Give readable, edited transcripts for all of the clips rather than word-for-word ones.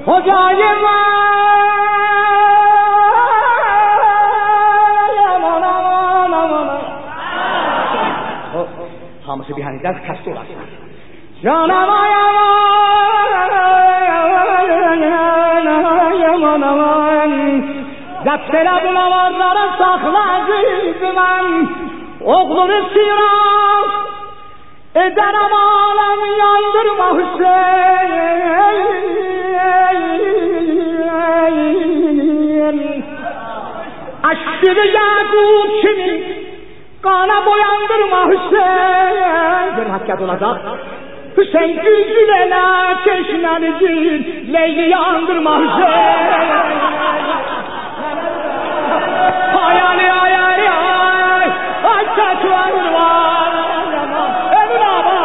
خدای همسه بیهنی در کستور هستن جانم دفتر بلوازlar sakla aziz ben oğlunu siras ederim alem yandırma Hüseyin aşkını yakut kimi kana boyandırma Hüseyin bir hakikat olacak Hüseyin güzüle çeşmeli gül Leyli yandırma Hüseyin hayali hayali ay ay çatır var emin ama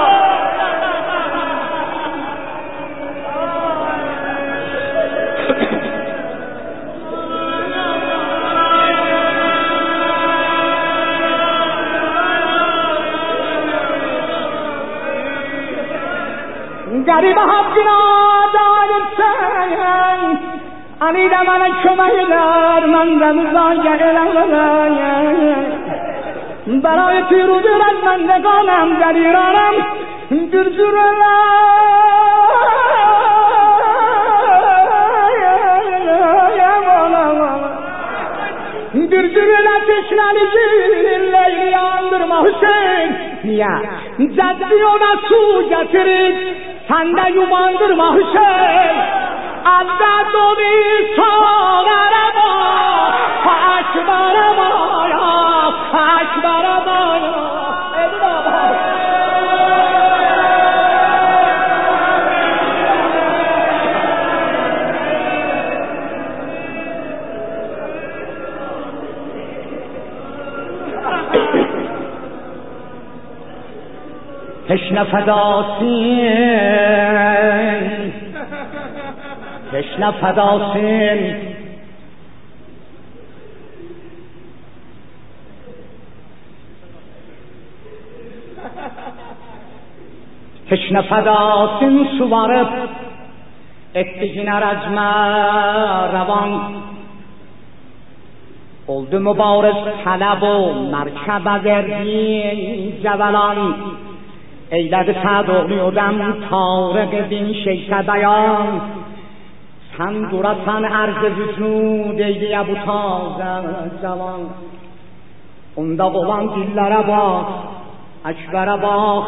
garibe hakkına dairsen Ali de bana kömekler, ben de müzakirler. Barayı tüyürler, ben de kalem gelirim, Dürdürüler çeşmeli Leyli yandırma Hüseyin. Niye? Caddi ona su getirin, sen de yumandırma Hüseyin. Adda dolu sağlarama Akbarama ya Akbarama ya Teşne fedasin تشنه فداسین تشنه فداسین سوارب اتجینه رجمه روان oldu mübarez talab و مرکب دردین جولان eyledi sadoğluyordum tarık din şeyh beyan sen durasan arz vücud eydi bu taze cavan onda olan dillere bak Ekber'e bak